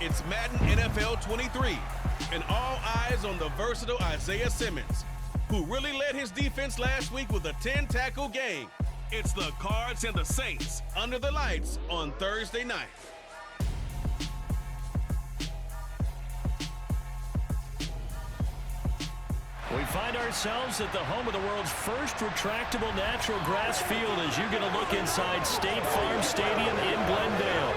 It's Madden NFL 23, and all eyes on the versatile Isaiah Simmons, who really led his defense last week with a 10-tackle game. It's the Cards and the Saints under the lights on Thursday night. We find ourselves at the home of the world's first retractable natural grass field as you get a look inside State Farm Stadium in Glendale.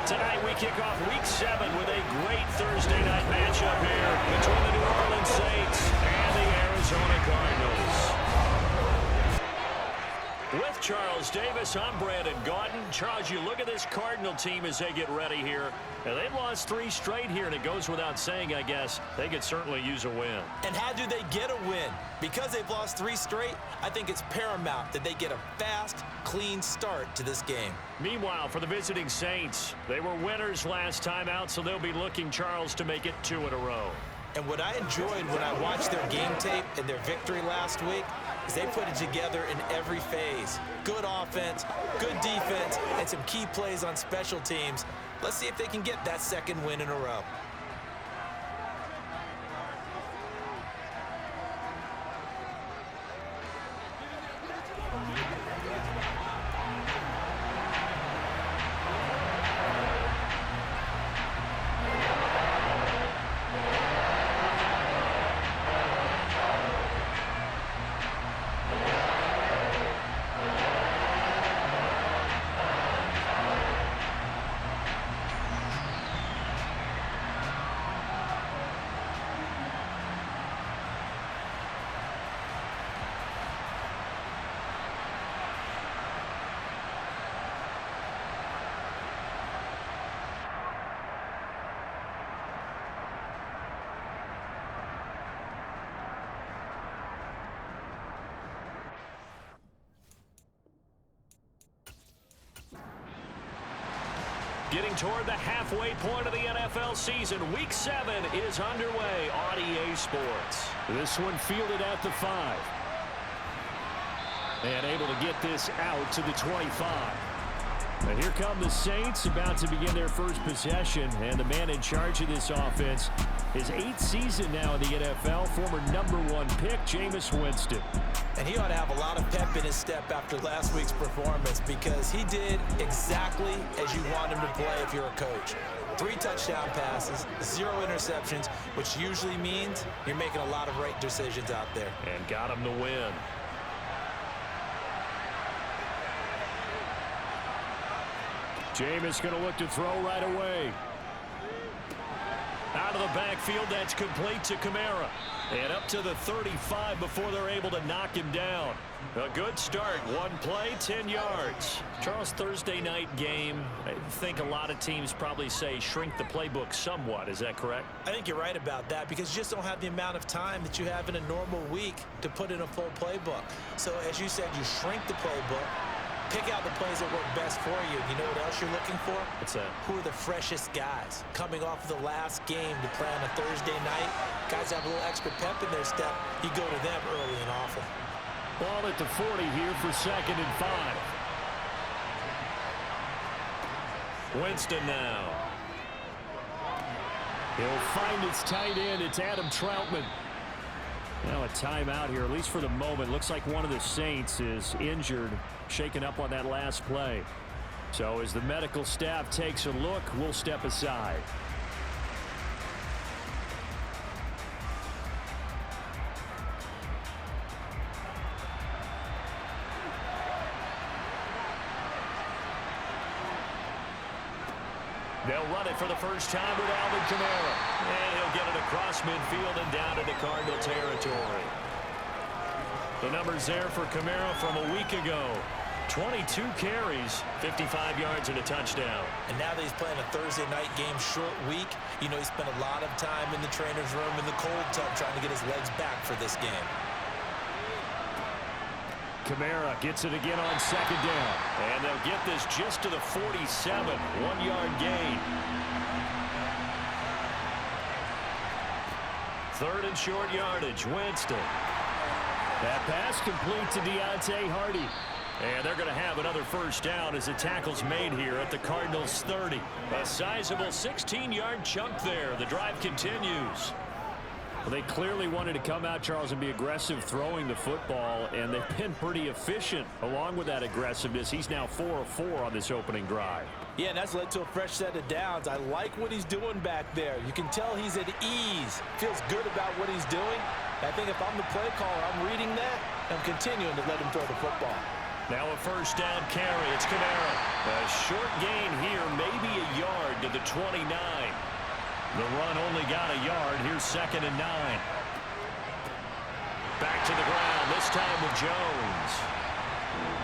Tonight we kick off Week 7 with a great Thursday night matchup here between the New Orleans Saints and the Arizona Cardinals. With Charles Davis, I'm Brandon Gaudin. Charles, you look at this Cardinal team as they get ready here. Now, they've lost 3 straight here, and it goes without saying, I guess, they could certainly use a win. And how do they get a win? Because they've lost 3 straight, I think it's paramount that they get a fast, clean start to this game. Meanwhile, for the visiting Saints, they were winners last time out, so they'll be looking, Charles, to make it 2 in a row. And what I enjoyed when I watched their game tape and their victory last week is they put it together in every phase. Good offense, good defense, and some key plays on special teams. Let's see if they can get that 2nd win in a row. Getting toward the halfway point of the NFL season, Week 7 is underway on EA Sports. This one fielded at the 5. And able to get this out to the 25. And here come the Saints, about to begin their first possession. And the man in charge of this offense, his 8th season now in the NFL, former #1 pick, Jameis Winston. And he ought to have a lot of pep in his step after last week's performance because he did exactly as you want him to play if you're a coach. 3 touchdown passes, 0 interceptions, which usually means you're making a lot of right decisions out there. And got him to win. Jameis going to look to throw right away. Out of the backfield, that's complete to Kamara. And up to the 35 before they're able to knock him down. A good start. 1 play, 10 yards. Charles, Thursday night game, I think a lot of teams probably say shrink the playbook somewhat. Is that correct? I think you're right about that because you just don't have the amount of time that you have in a normal week to put in a full playbook. So as you said, you shrink the playbook. Pick out the plays that work best for you. You know what else you're looking for? What's that? Who are the freshest guys? Coming off of the last game to play on a Thursday night, guys have a little extra pep in their step. You go to them early and often. Ball at the 40 here for 2nd and 5. Winston now. He'll find its tight end. It's Adam Troutman. Now a timeout here, at least for the moment. Looks like one of the Saints is injured, shaken up on that last play. So as the medical staff takes a look, we'll step aside. They'll run it for the first time with Alvin Kamara. And he'll get it across midfield and down into Cardinal territory. The numbers there for Kamara from a week ago. 22 carries, 55 yards and a touchdown. And now that he's playing a Thursday night game, short week, you know he spent a lot of time in the trainer's room in the cold tub trying to get his legs back for this game. Kamara gets it again on 2nd down. And they'll get this just to the 47. 1-yard gain. 3rd and short yardage. Winston. That pass complete to Deontay Hardy. And they're going to have another first down as the tackle's made here at the Cardinals 30. A sizable 16-yard chunk there. The drive continues. Well, they clearly wanted to come out, Charles, and be aggressive throwing the football, and they've been pretty efficient along with that aggressiveness. He's now 4 of 4 on this opening drive. Yeah, and that's led to a fresh set of downs. I like what he's doing back there. You can tell he's at ease. Feels good about what he's doing. I think if I'm the play caller, I'm reading that, and I'm continuing to let him throw the football. Now a first down carry. It's Kamara. A short gain here, maybe a yard to the 29. The run only got a yard. Here's 2nd and 9. Back to the ground, this time with Jones.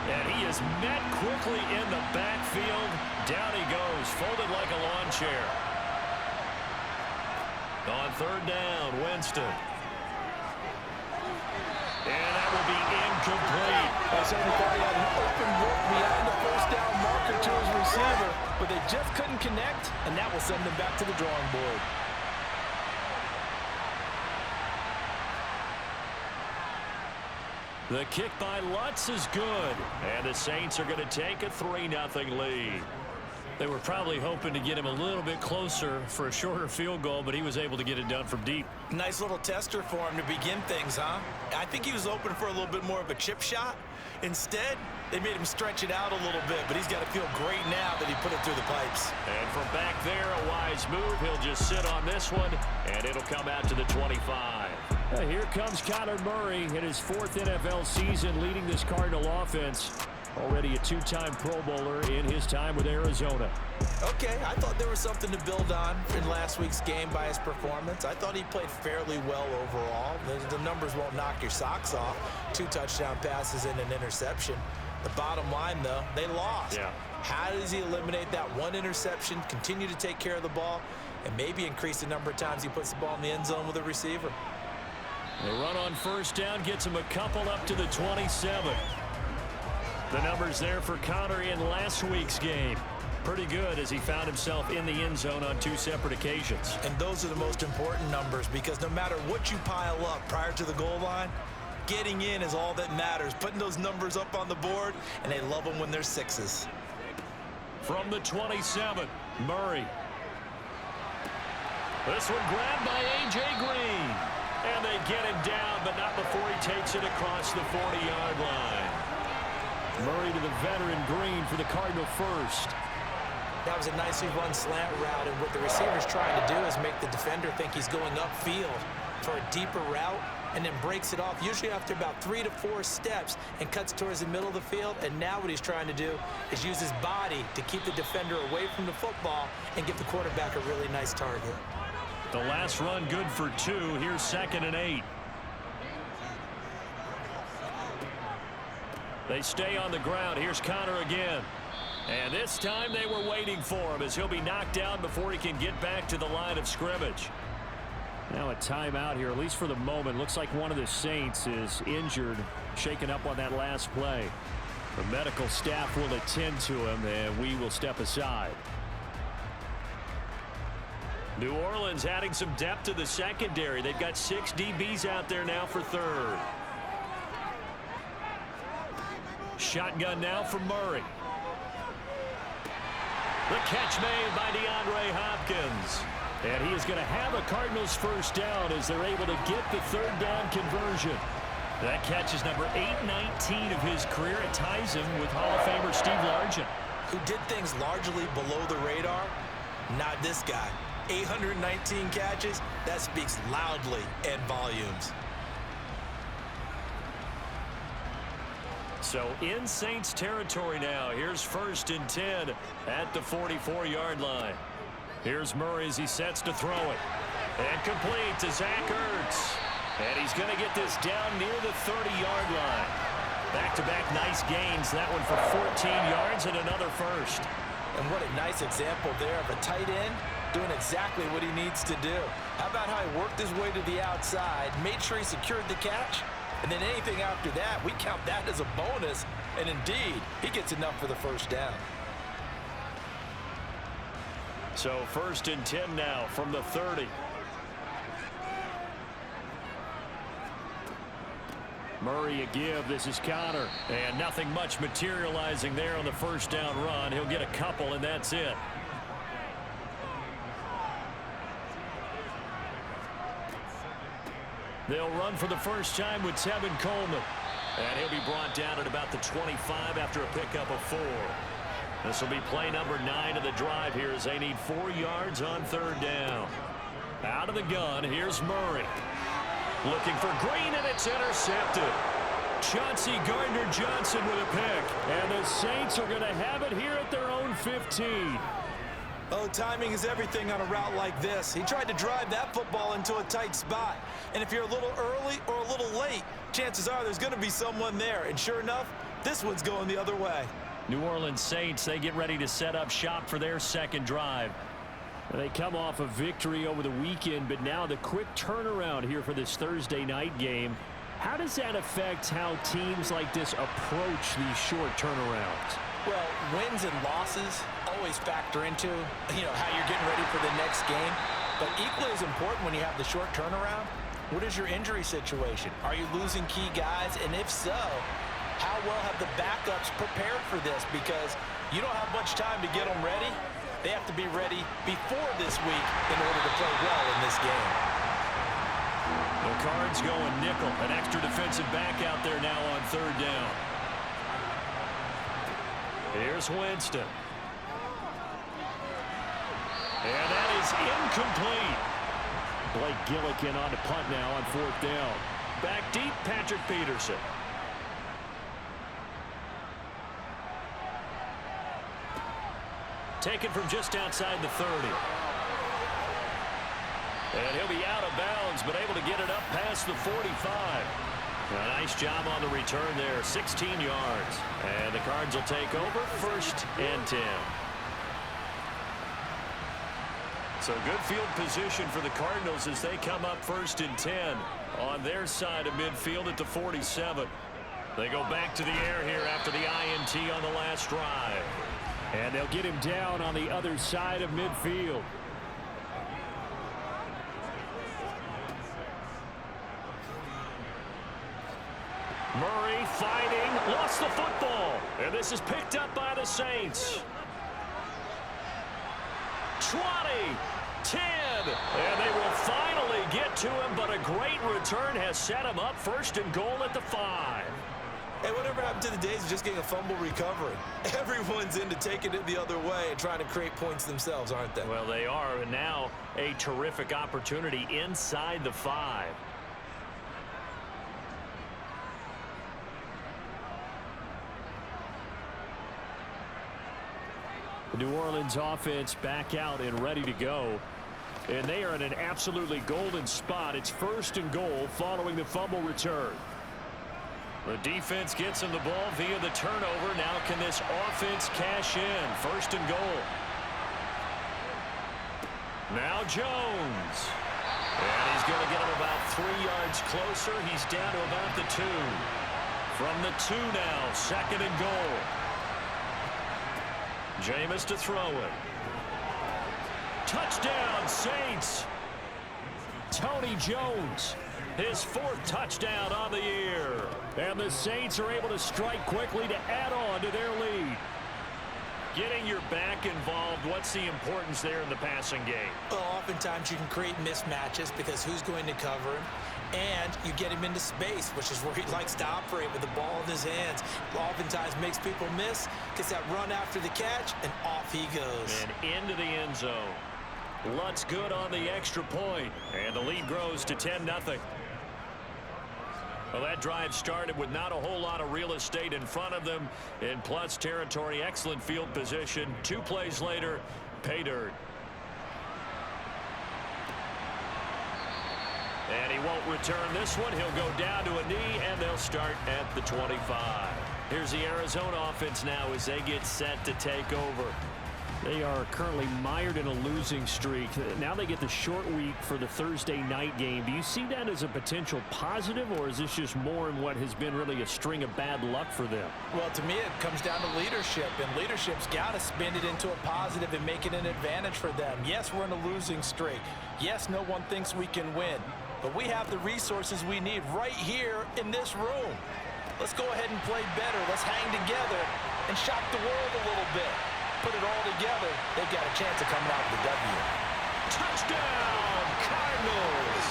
And he is met quickly in the backfield. Down he goes, folded like a lawn chair. On 3rd down, Winston. And that will be incomplete. I certainly thought he had an open look behind the first down marker to his receiver, but they just couldn't connect, and that will send them back to the drawing board. The kick by Lutz is good, and the Saints are going to take a 3-0 lead. They were probably hoping to get him a little bit closer for a shorter field goal, but he was able to get it done from deep. Nice little tester for him to begin things, huh? I think he was open for a little bit more of a chip shot. Instead, they made him stretch it out a little bit, but he's got to feel great now that he put it through the pipes. And from back there, a wise move. He'll just sit on this one, and it'll come out to the 25. Here comes Kyler Murray in his 4th NFL season leading this Cardinal offense. Already a 2-time Pro Bowler in his time with Arizona. Okay, I thought there was something to build on in last week's game by his performance. I thought he played fairly well overall. The numbers won't knock your socks off. 2 touchdown passes and an interception. The bottom line, though, they lost. Yeah. How does he eliminate that 1 interception, continue to take care of the ball, and maybe increase the number of times he puts the ball in the end zone with a receiver? The run on first down gets him a couple up to the 27. The numbers there for Connor in last week's game. Pretty good as he found himself in the end zone on 2 separate occasions. And those are the most important numbers because no matter what you pile up prior to the goal line, getting in is all that matters. Putting those numbers up on the board, and they love them when they're 6s. From the 27, Murray. This one grabbed by A.J. Green. And they get him down, but not before he takes it across the 40-yard line. Murray to the veteran Green for the Cardinal first. That was a nicely run slant route, and what the receiver's trying to do is make the defender think he's going upfield for a deeper route, and then breaks it off, usually after about 3 to 4 steps, and cuts towards the middle of the field. And now what he's trying to do is use his body to keep the defender away from the football and give the quarterback a really nice target. The last run good for 2. Here's 2nd and 8. They stay on the ground. Here's Connor again. And this time they were waiting for him as he'll be knocked down before he can get back to the line of scrimmage. Now a timeout here, at least for the moment. Looks like one of the Saints is injured, shaken up on that last play. The medical staff will attend to him, and we will step aside. New Orleans adding some depth to the secondary. They've got 6 DBs out there now for 3rd. Shotgun now for Murray. The catch made by DeAndre Hopkins. And he is going to have a Cardinals first down as they're able to get the 3rd down conversion. That catch is number 819 of his career. It ties him with Hall of Famer Steve Largent, who did things largely below the radar. Not this guy. 819 catches, that speaks loudly in volumes. So in Saints territory now. Here's 1st and 10 at the 44-yard line. Here's Murray as he sets to throw it. And complete to Zach Ertz. And he's going to get this down near the 30-yard line. Back-to-back nice gains. That one for 14 yards and another first. And what a nice example there of a tight end doing exactly what he needs to do. How about how he worked his way to the outside, made sure he secured the catch, and then anything after that, we count that as a bonus. And indeed, he gets enough for the first down. So 1st and 10 now from the 30. Murray a give. This is Connor. And nothing much materializing there on the first down run. He'll get a couple, and that's it. They'll run for the first time with Tevin Coleman. And he'll be brought down at about the 25 after a pickup of 4. This will be play number 9 of the drive here as they need 4 yards on third down. Out of the gun, here's Murray. Looking for Green, and it's intercepted. Chauncey Gardner-Johnson with a pick. And the Saints are going to have it here at their own 15. Oh, timing is everything on a route like this. He tried to drive that football into a tight spot. And if you're a little early or a little late, chances are there's going to be someone there. And sure enough, this one's going the other way. New Orleans Saints, they get ready to set up shop for their second drive. They come off a victory over the weekend, but now the quick turnaround here for this Thursday night game. How does that affect how teams like this approach these short turnarounds? Well, wins and losses always factor into, how you're getting ready for the next game. But equally as important when you have the short turnaround, what is your injury situation? Are you losing key guys? And if so, how well have the backups prepared for this? Because you don't have much time to get them ready. They have to be ready before this week in order to play well in this game. The Cards going nickel. An extra defensive back out there now on third down. Here's Winston. And that is incomplete. Blake Gillikin on the punt now on fourth down. Back deep, Patrick Peterson. Taken from just outside the 30. And he'll be out of bounds, but able to get it up past the 45. A nice job on the return there, 16 yards. And the Cards will take over, 1st and 10. So good field position for the Cardinals as they come up 1st and 10 on their side of midfield at the 47. They go back to the air here after the INT on the last drive. And they'll get him down on the other side of midfield. Murray fighting, lost the football. And this is picked up by the Saints. 20, 10, and they will finally get to him, but a great return has set him up 1st and goal at the 5. Hey, whatever happened to the days of just getting a fumble recovery? Everyone's into taking it the other way and trying to create points themselves, aren't they? Well, they are, and now a terrific opportunity inside the 5. The New Orleans offense back out and ready to go. And they are in an absolutely golden spot. It's 1st and goal following the fumble return. The defense gets him the ball via the turnover. Now can this offense cash in? 1st and goal. Now Jones. And he's going to get him about 3 yards closer. He's down to about the 2. From the 2 now, 2nd and goal. Jameis to throw it. Touchdown, Saints. Tony Jones, his 4th touchdown on the year. And the Saints are able to strike quickly to add on to their lead. Getting your back involved, what's the importance there in the passing game? Well, oftentimes you can create mismatches because who's going to cover him? And you get him into space, which is where he likes to operate with the ball in his hands. Oftentimes makes people miss, gets that run after the catch, and off he goes. And into the end zone. Lutz good on the extra point, and the lead grows to 10-0. Well, that drive started with not a whole lot of real estate in front of them in plus territory. Excellent field position. 2 plays later, pay dirt. And he won't return this one. He'll go down to a knee, and they'll start at the 25. Here's the Arizona offense now as they get set to take over. They are currently mired in a losing streak. Now they get the short week for the Thursday night game. Do you see that as a potential positive, or is this just more in what has been really a string of bad luck for them? Well, to me, it comes down to leadership, and leadership's got to spin it into a positive and make it an advantage for them. Yes, we're in a losing streak. Yes, no one thinks we can win. but we have the resources we need right here in this room. Let's go ahead and play better. Let's hang together and shock the world a little bit. Put it all together, they've got a chance of coming out with a W. Touchdown, Cardinals!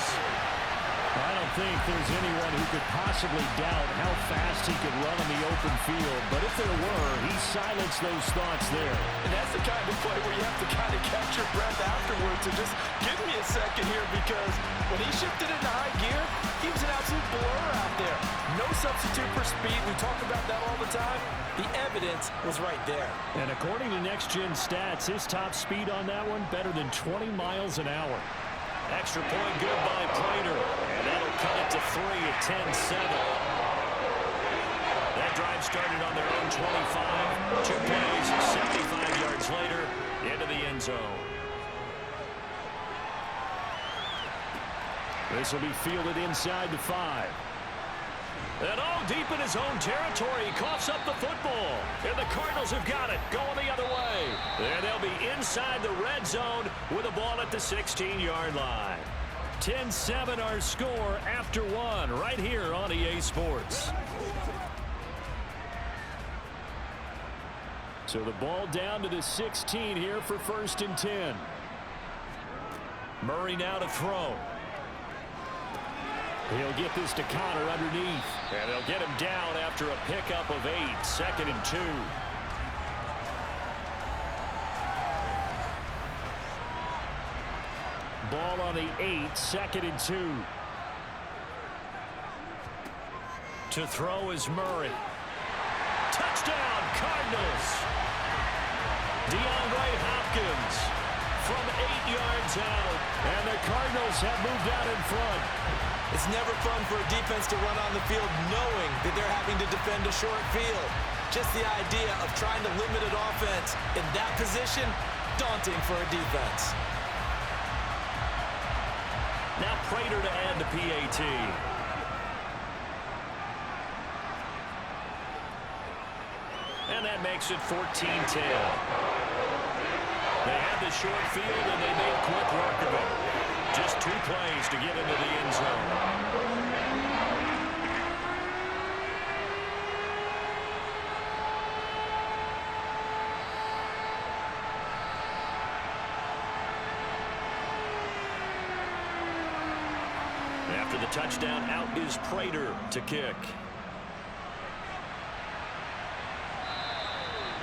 I don't think there's anyone who could possibly doubt how fast he could run on the open field, but if there were, he silenced those thoughts there. And that's the kind of play where you have to kind of catch your breath afterwards and just give me a second here, because when he shifted into high gear, he was an absolute blur out there. No substitute for speed. We talk about that all the time. The evidence was right there. And according to Next Gen Stats, his top speed on that one better than 20 miles an hour. Extra point good by Punter, and that'll cut it to 3 at 10-7. That drive started on their own 25. 2 plays, 75 yards later, into the end zone. This will be fielded inside the 5. And all deep in his own territory, he coughs up the football. And the Cardinals have got it, going the other way. And they'll be inside the red zone with the ball at the 16-yard line. 10-7 our score after 1 right here on EA Sports. So the ball down to the 16 here for 1st and 10. Murray now to throw. He'll get this to Connor underneath. And they'll get him down after a pickup of 8. 2nd and 2. Ball on the 8. 2nd and 2. To throw is Murray. Touchdown, Cardinals. DeAndre Hopkins from 8 yards out. And the Cardinals have moved out in front. It's never fun for a defense to run on the field knowing that they're having to defend a short field. Just the idea of trying to limit an offense in that position, daunting for a defense. Now Prater to add the PAT. And that makes it 14-10. They had the short field and they made quick work of it. Just 2 plays to get into the end zone. After the touchdown, out is Prater to kick.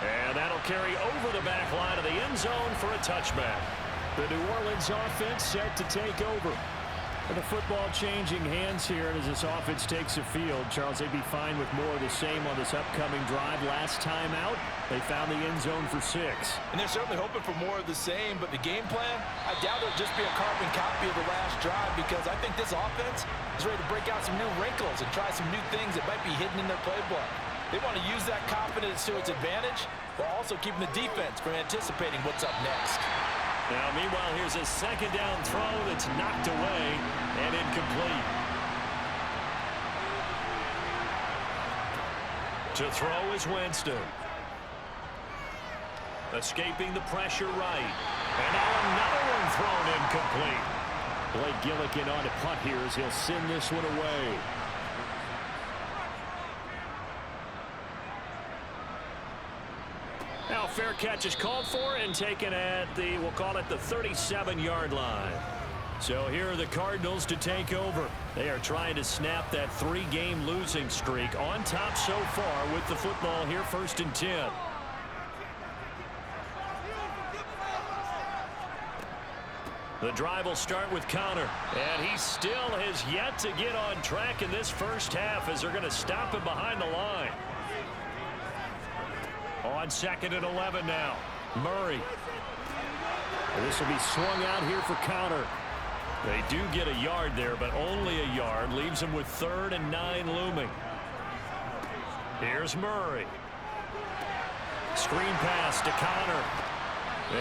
And that'll carry over the back line of the end zone for a touchback. The New Orleans offense set to take over. And the football changing hands here, and as this offense takes the field, Charles, they'd be fine with more of the same on this upcoming drive. Last time out, they found the end zone for 6. And they're certainly hoping for more of the same, but the game plan, I doubt it'll just be a carbon copy of the last drive, because I think this offense is ready to break out some new wrinkles and try some new things that might be hidden in their playbook. They want to use that confidence to its advantage, while also keeping the defense from anticipating what's up next. Now, meanwhile, here's a 2nd down throw that's knocked away and incomplete. To throw is Winston. Escaping the pressure right. And now another one thrown incomplete. Blake Gillikin on to punt here as he'll send this one away. Now fair catch is called for and taken at the, we'll call it the 37-yard line. So here are the Cardinals to take over. They are trying to snap that 3-game losing streak, on top so far with the football here, 1st and 10. The drive will start with Connor, and he still has yet to get on track in this first half as they're going to stop him behind the line. On 2nd and 11 now. Murray. This will be swung out here for Connor. They do get a yard there, but only a yard. Leaves them with 3rd and 9 looming. Here's Murray. Screen pass to Connor.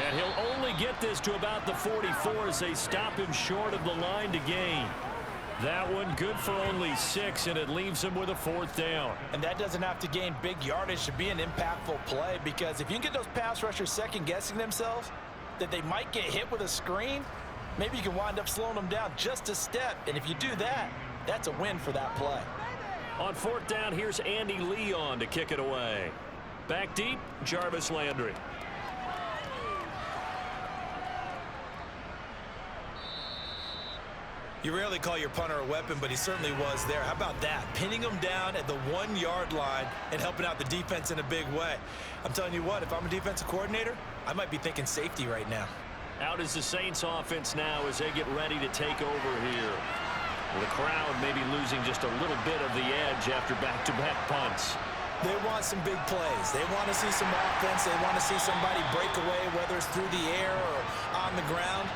And he'll only get this to about the 44 as they stop him short of the line to gain. That one good for only 6, and it leaves him with a 4th down. And that doesn't have to gain big yardage to be an impactful play, because if you can get those pass rushers second-guessing themselves, that they might get hit with a screen, maybe you can wind up slowing them down just a step. And if you do that, that's a win for that play. On 4th down, here's Andy Leon to kick it away. Back deep, Jarvis Landry. You rarely call your punter a weapon, but he certainly was there. How about that? Pinning him down at the 1-yard line and helping out the defense in a big way. I'm telling you what, if I'm a defensive coordinator, I might be thinking safety right now. Out is the Saints offense now as they get ready to take over here. The crowd may be losing just a little bit of the edge after back-to-back punts. They want some big plays. They want to see some offense. They want to see somebody break away, whether it's through the air or on the ground.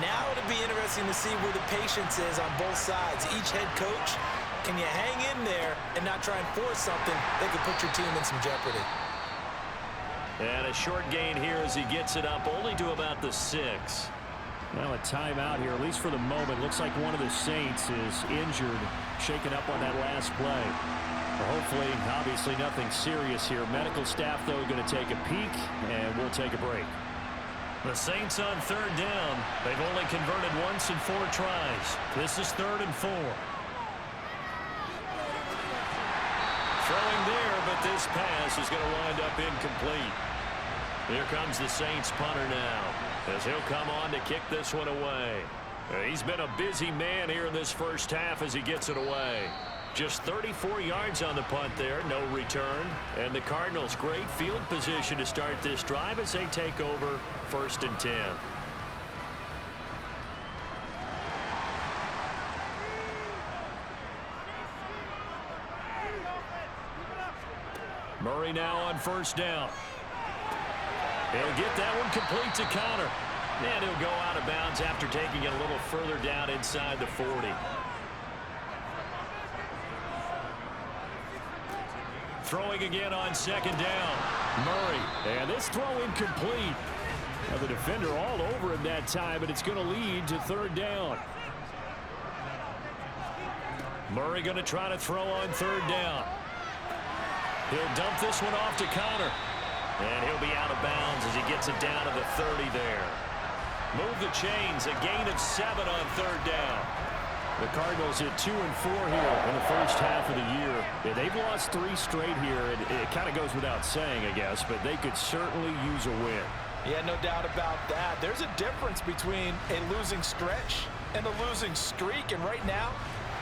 Now it'll be interesting to see where the patience is on both sides. Each head coach, can you hang in there and not try and force something that could put your team in some jeopardy? And a short gain here as he gets it up only to about the 6. Now a timeout here, at least for the moment. Looks like one of the Saints is injured, shaken up on that last play. Hopefully, obviously nothing serious here. Medical staff, though, going to take a peek, and we'll take a break. The Saints on 3rd down. They've only converted once in 4 tries. This is 3rd and 4. Throwing there, but this pass is going to wind up incomplete. Here comes the Saints punter now, as he'll come on to kick this one away. He's been a busy man here in this first half as he gets it away. Just 34 yards on the punt there, no return. And the Cardinals, great field position to start this drive as they take over 1st and 10. Murray now on 1st down. He'll get that one complete to Connor. And he'll go out of bounds after taking it a little further down inside the 40. Throwing again on 2nd down. Murray. And this throw incomplete. Now the defender all over him that time, but it's going to lead to 3rd down. Murray going to try to throw on 3rd down. He'll dump this one off to Connor. And he'll be out of bounds as he gets it down to the 30 there. Move the chains. A gain of 7 on 3rd down. The Cardinals at 2 and 4 here in the first half of the year. Yeah, they've lost 3 straight here. It kind of goes without saying, I guess, but they could certainly use a win. Yeah, no doubt about that. There's a difference between a losing stretch and a losing streak. And right now,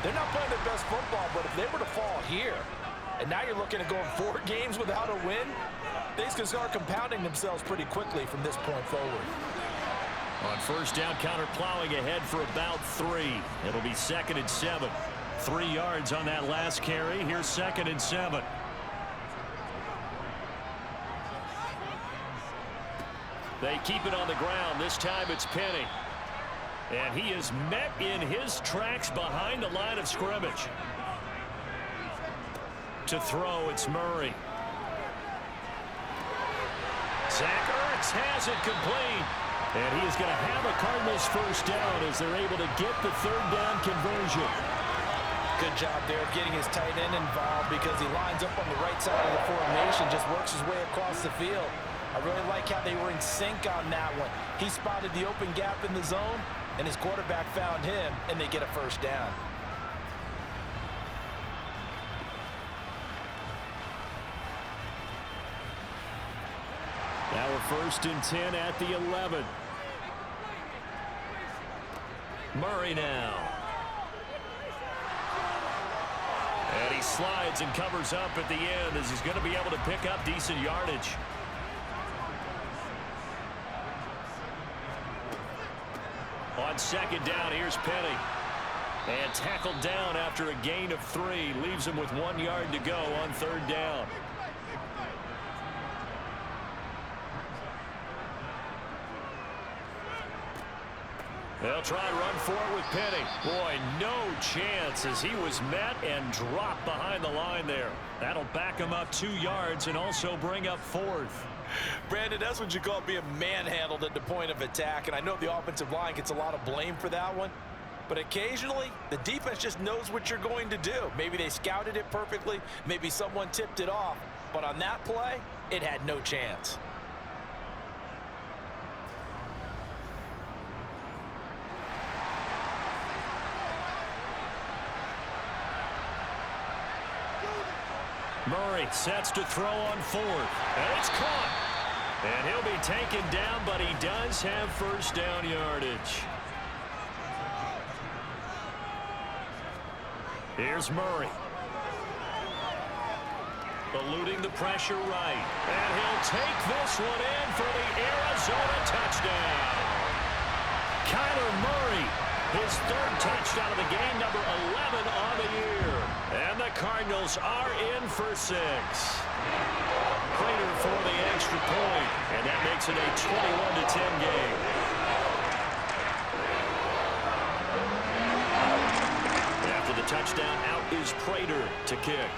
they're not playing their best football, but if they were to fall here, and now you're looking at going 4 games without a win, things can start compounding themselves pretty quickly from this point forward. On 1st down, counter plowing ahead for about 3. It'll be 2nd and 7. 3 yards on that last carry. Here's 2nd and 7. They keep it on the ground. This time it's Penny. And he is met in his tracks behind the line of scrimmage. To throw, it's Murray. Zach Ertz has it complete. And he is going to have a Cardinals 1st down as they're able to get the 3rd down conversion. Good job there of getting his tight end involved because he lines up on the right side of the formation, just works his way across the field. I really like how they were in sync on that one. He spotted the open gap in the zone, and his quarterback found him, and they get a 1st down. Now we're 1st and 10 at the 11. Murray now. And he slides and covers up at the end as he's going to be able to pick up decent yardage. On 2nd down, here's Penny. And tackled down after a gain of 3. Leaves him with 1 yard to go on 3rd down. They'll try and run for it with Penny. Boy, no chance as he was met and dropped behind the line there. That'll back him up 2 yards and also bring up 4th. Brandon, that's what you call being manhandled at the point of attack. And I know the offensive line gets a lot of blame for that one. But occasionally, the defense just knows what you're going to do. Maybe they scouted it perfectly. Maybe someone tipped it off. But on that play, it had no chance. Murray sets to throw on fourth. And it's caught. And he'll be taken down, but he does have first down yardage. Here's Murray. Eluding the pressure right. And he'll take this one in for the Arizona touchdown. Kyler Murray, his third touchdown of the game, number 11 on the year. And the Cardinals are in for 6. Prater for the extra point, and that makes it a 21-10 game. After the touchdown, out is Prater to kick.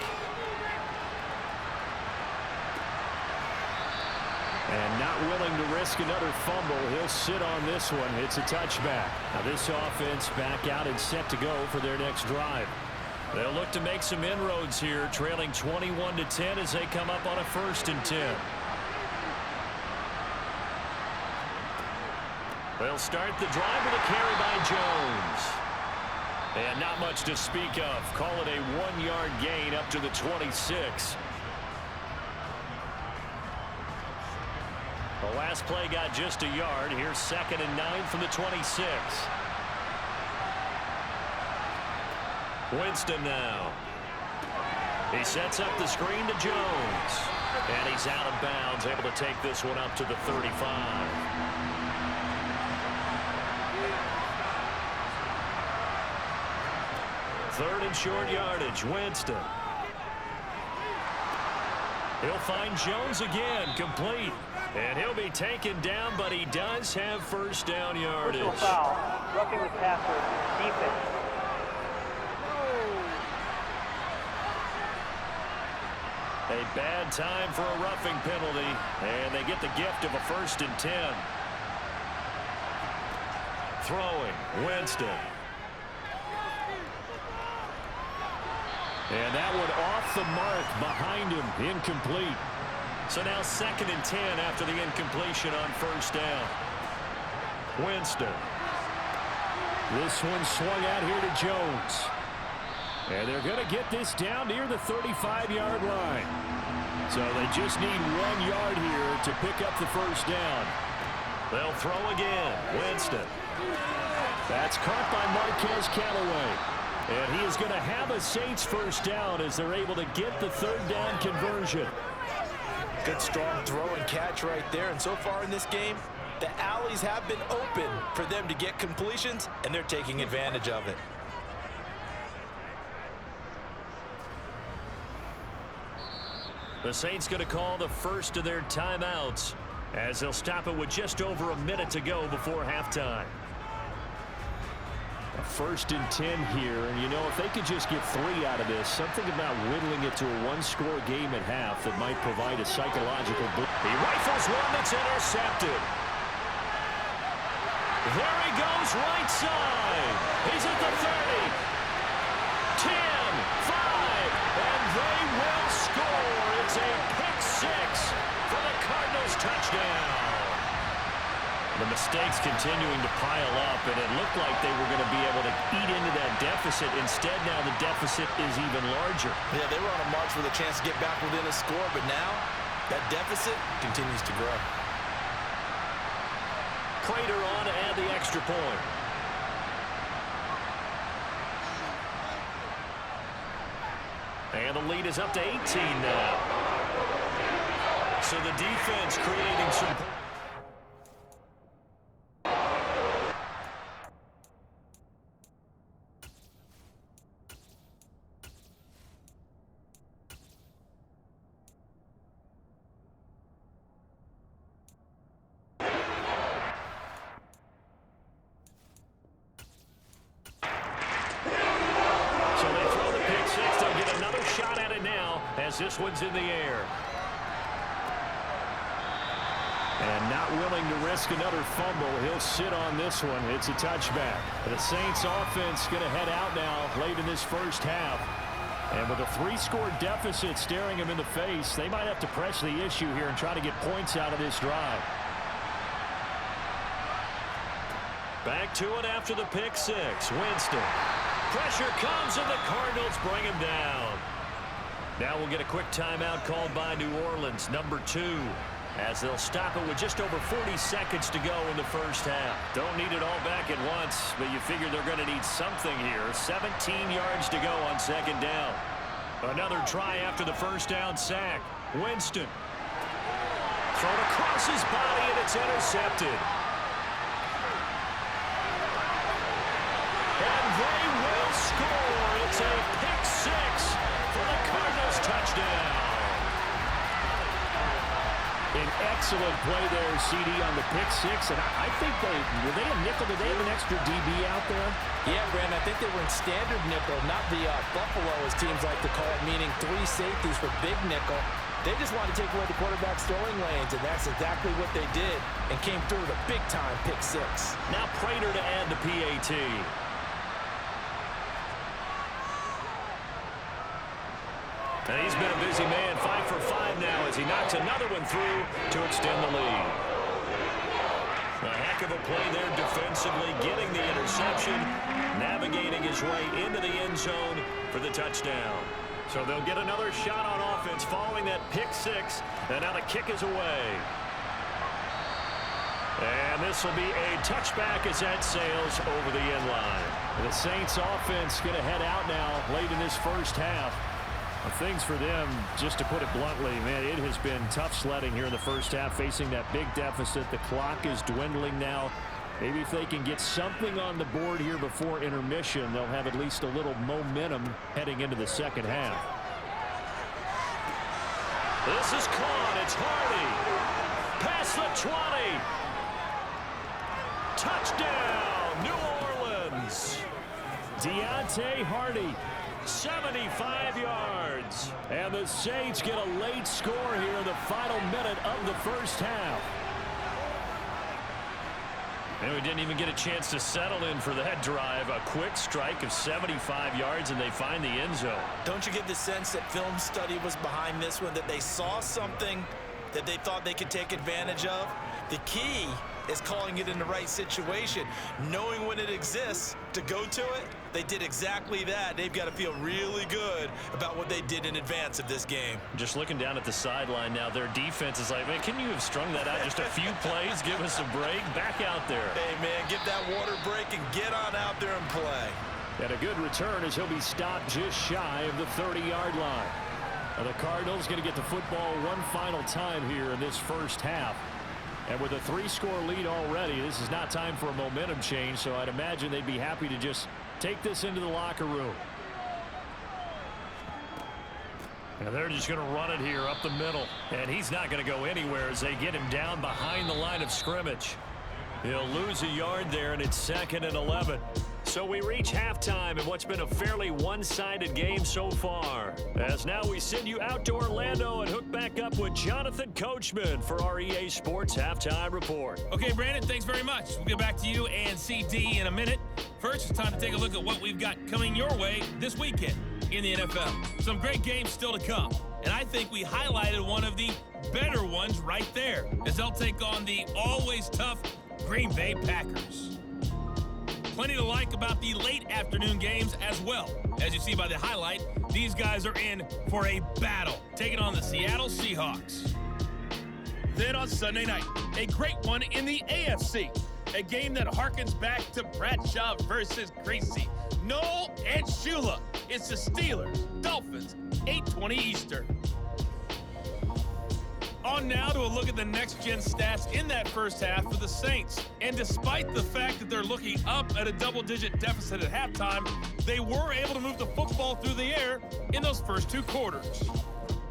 And not willing to risk another fumble, he'll sit on this one. It's a touchback. Now this offense back out and set to go for their next drive. They'll look to make some inroads here, trailing 21-10 as they come up on a 1st and 10. They'll start the drive with a carry by Jones. And not much to speak of. Call it a 1-yard gain up to the 26. The last play got just a yard. Here's 2nd and 9 from the 26. Winston now. He sets up the screen to Jones. And he's out of bounds, able to take this one up to the 35. Third and short yardage, Winston. He'll find Jones again, complete. And he'll be taken down, but he does have first down yardage. Personal foul, roughing the passer, defense. A bad time for a roughing penalty, and they get the gift of a 1st and 10. Throwing, Winston. And that one off the mark behind him, incomplete. So now 2nd and 10 after the incompletion on 1st down. Winston. This one swung out here to Jones. And they're going to get this down near the 35-yard line. So they just need 1 yard here to pick up the 1st down. They'll throw again. Winston. That's caught by Marquez Callaway. And he is going to have a Saints 1st down as they're able to get the 3rd down conversion. Good strong throw and catch right there. And so far in this game, the alleys have been open for them to get completions, and they're taking advantage of it. The Saints going to call the first of their timeouts as they'll stop it with just over a minute to go before halftime. A 1st and 10 here, and you know, if they could just get 3 out of this, something about whittling it to a 1-score game at half that might provide a psychological boost. He rifles one that's intercepted. There he goes, right side. He's at the 30. 10, 5, and they will score. It's a pick 6 for the Cardinals touchdown. The mistakes continuing to pile up, and it looked like they were going to be able to eat into that deficit. Instead, now the deficit is even larger. Yeah, they were on a march with a chance to get back within a score, but now that deficit continues to grow. Prater on to add the extra point. And the lead is up to 18 now. So the defense creating some... This one's in the air. And not willing to risk another fumble. He'll sit on this one. It's a touchback. The Saints offense going to head out now late in this 1st half. And with a 3-score deficit staring him in the face, they might have to press the issue here and try to get points out of this drive. Back to it after the pick 6. Winston. Pressure comes and the Cardinals bring him down. Now we'll get a quick timeout called by New Orleans, number 2, as they'll stop it with just over 40 seconds to go in the first half. Don't need it all back at once, but you figure they're going to need something here. 17 yards to go on second down. Another try after the first down sack. Winston. Thrown across his body, and it's intercepted. And they will score. It's a pick 6 for the Cardinals touchdown. An excellent play there, CD, on the pick 6. And I think were they a nickel? Did they have an extra DB out there? Yeah, Brandon, I think they were in standard nickel, not the Buffalo, as teams like to call it, meaning 3 safeties for big nickel. They just wanted to take away the quarterback's throwing lanes, and that's exactly what they did, and came through with a big-time pick 6. Now Prater to add the PAT. And he's been a busy man, 5 for 5 now as he knocks another one through to extend the lead. A heck of a play there defensively, getting the interception, navigating his way into the end zone for the touchdown. So they'll get another shot on offense following that pick 6, and now the kick is away. And this will be a touchback as that sails over the end line. The Saints offense going to head out now late in this first half. Things for them, just to put it bluntly, man, it has been tough sledding here in the first half, facing that big deficit. The clock is dwindling now. Maybe if they can get something on the board here before intermission, they'll have at least a little momentum heading into the second half. This is caught. It's Hardy. Past the 20. Touchdown, New Orleans. Deontay Hardy. 75 yards. And the Saints get a late score here in the final minute of the first half. And we didn't even get a chance to settle in for that drive. A quick strike of 75 yards, and they find the end zone. Don't you get the sense that film study was behind this one, that they saw something that they thought they could take advantage of? The key is calling it in the right situation, knowing when it exists to go to it. They did exactly that. They've got to feel really good about what they did in advance of this game. Just looking down at the sideline now, their defense is like, man, can you have strung that out just a few plays? Give us a break. Back out there. Hey, man, get that water break and get on out there and play. And a good return as he'll be stopped just shy of the 30-yard line. Now the Cardinals going to get the football one final time here in this first half. And with a 3-score lead already, this is not time for a momentum change, so I'd imagine they'd be happy to just take this into the locker room. And they're just going to run it here up the middle. And he's not going to go anywhere as they get him down behind the line of scrimmage. He'll lose a yard there, and it's 2nd and 11. So we reach halftime in what's been a fairly one-sided game so far. As now we send you out to Orlando and hook back up with Jonathan Coachman for our EA Sports Halftime Report. Okay, Brandon, thanks very much. We'll get back to you and CD in a minute. First, it's time to take a look at what we've got coming your way this weekend in the NFL. Some great games still to come, and I think we highlighted one of the better ones right there, as they'll take on the always tough Green Bay Packers. Plenty to like about the late afternoon games as well. As you see by the highlight, these guys are in for a battle, taking on the Seattle Seahawks. Then on Sunday night, a great one in the AFC. A game that harkens back to Bradshaw versus Gracie. Noel and Shula. It's the Steelers, Dolphins, 8:20 Eastern. On now to a look at the next-gen stats in that first half for the Saints. And despite the fact that they're looking up at a double-digit deficit at halftime, they were able to move the football through the air in those first 2 quarters.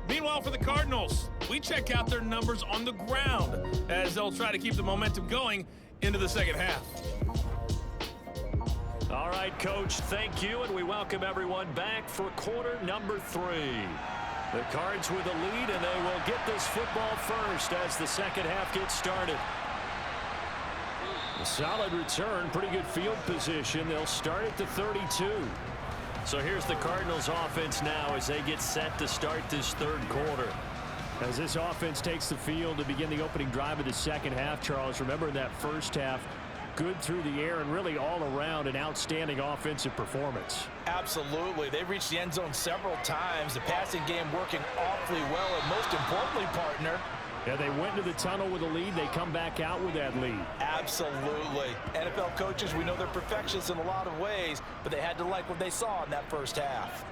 Meanwhile, for the Cardinals, we check out their numbers on the ground as they'll try to keep the momentum going into the second half. All right, Coach, thank you, and we welcome everyone back for quarter number 3. The Cards with a lead, and they will get this football first as the second half gets started. A solid return, pretty good field position. They'll start at the 32. So here's the Cardinals offense now as they get set to start this third quarter. As this offense takes the field to begin the opening drive of the second half, Charles, remember in that first half, good through the air and really all around an outstanding offensive performance. Absolutely. They reached the end zone several times. The passing game working awfully well, and most importantly, partner, yeah, they went to the tunnel with a lead. They come back out with that lead. Absolutely. NFL coaches, we know they're perfectionists in a lot of ways, but they had to like what they saw in that first half.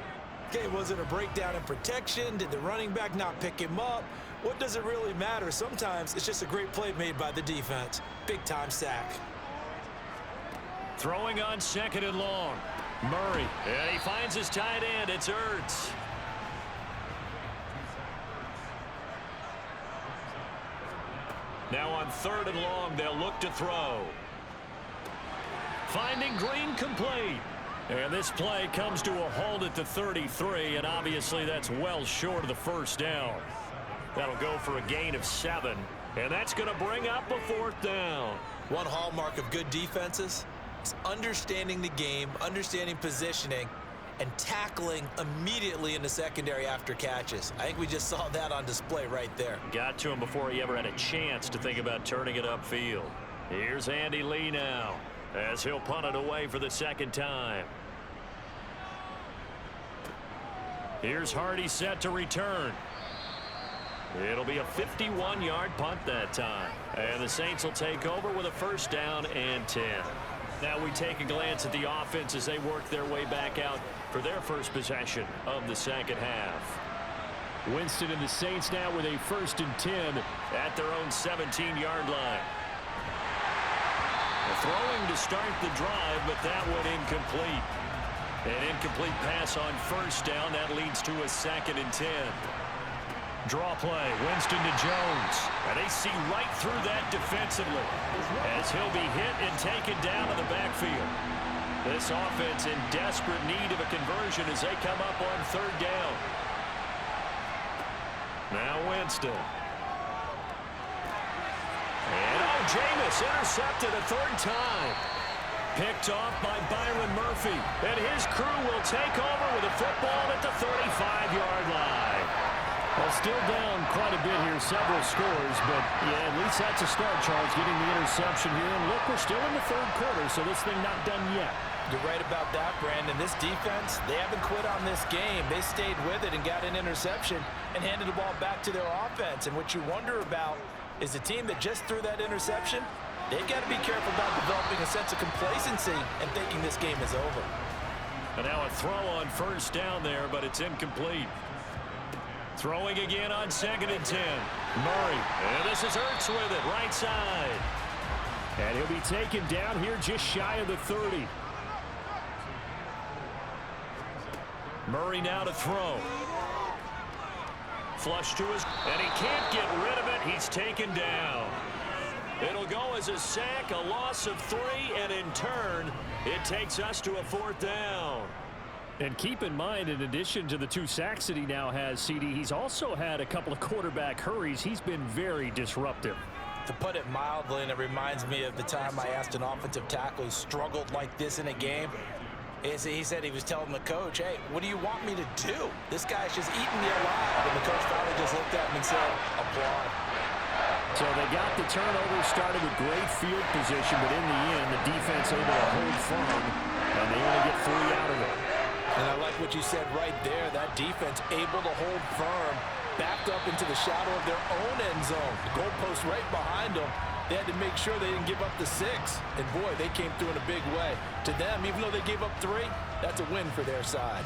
Okay, was it a breakdown in protection? Did the running back not pick him up? What does it really matter? Sometimes it's just a great play made by the defense. Big-time sack. Throwing on 2nd and long. Murray. And he finds his tight end. It's Ertz. Now on 3rd and long, they'll look to throw. Finding Green complete. And this play comes to a halt at the 33, and obviously that's well short of the first down. That'll go for a gain of 7, and that's going to bring up a 4th down. One hallmark of good defenses is understanding the game, understanding positioning, and tackling immediately in the secondary after catches. I think we just saw that on display right there. Got to him before he ever had a chance to think about turning it upfield. Here's Andy Lee now, as he'll punt it away for the 2nd time. Here's Hardy set to return. It'll be a 51-yard punt that time. And the Saints will take over with a 1st down and 10. Now we take a glance at the offense as they work their way back out for their first possession of the 2nd half. Winston and the Saints now with a 1st and 10 at their own 17-yard line. Throwing to start the drive, but that one incomplete. An incomplete pass on 1st down. That leads to a 2nd and 10. Draw play, Winston to Jones. And they see right through that defensively as he'll be hit and taken down in the backfield. This offense in desperate need of a conversion as they come up on 3rd down. Now Winston. And Jameis intercepted a 3rd time. Picked off by Byron Murphy. And his crew will take over with a football at the 35-yard line. Well, still down quite a bit here, several scores, but yeah, at least that's a start, Charles, getting the interception here. And look, we're still in the 3rd quarter, so this thing not done yet. You're right about that, Brandon. This defense, they haven't quit on this game. They stayed with it and got an interception and handed the ball back to their offense. And what you wonder about is the team that just threw that interception, they've got to be careful about developing a sense of complacency and thinking this game is over. And now a throw on 1st down there, but it's incomplete. Throwing again on 2nd and 10. Murray. And this is Ertz with it, right side. And he'll be taken down here just shy of the 30. Murray now to throw. Flush to his, and he can't get rid of it. He's taken down. It'll go as a sack, a loss of 3, and in turn, it takes us to a 4th down. And keep in mind, in addition to the 2 sacks that he now has, CD, he's also had a couple of quarterback hurries. He's been very disruptive. To put it mildly, and it reminds me of the time I asked an offensive tackle who struggled like this in a game. He said he was telling the coach, hey, what do you want me to do? This guy's just eating me alive. And the coach finally just looked at him and said, applaud. So they got the turnover, started with great field position, but in the end, the defense able to hold firm, and they only get 3 out of it. And I like what you said right there. That defense able to hold firm, backed up into the shadow of their own end zone. The goalpost right behind them. They had to make sure they didn't give up the 6. And, boy, they came through in a big way. To them, even though they gave up 3, that's a win for their side.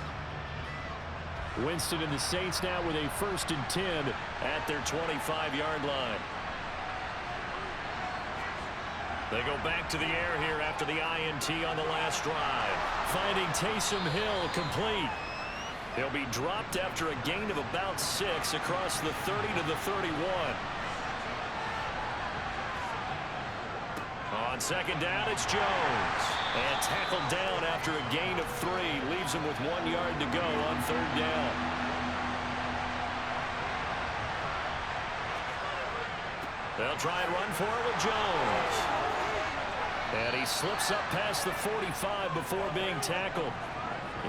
Winston and the Saints now with a 1st and 10 at their 25-yard line. They go back to the air here after the INT on the last drive. Finding Taysom Hill complete. He'll be dropped after a gain of about 6 across the 30 to the 31. On 2nd down, it's Jones. And tackled down after a gain of 3. Leaves him with 1 yard to go on 3rd down. They'll try and run for it with Jones. And he slips up past the 45 before being tackled.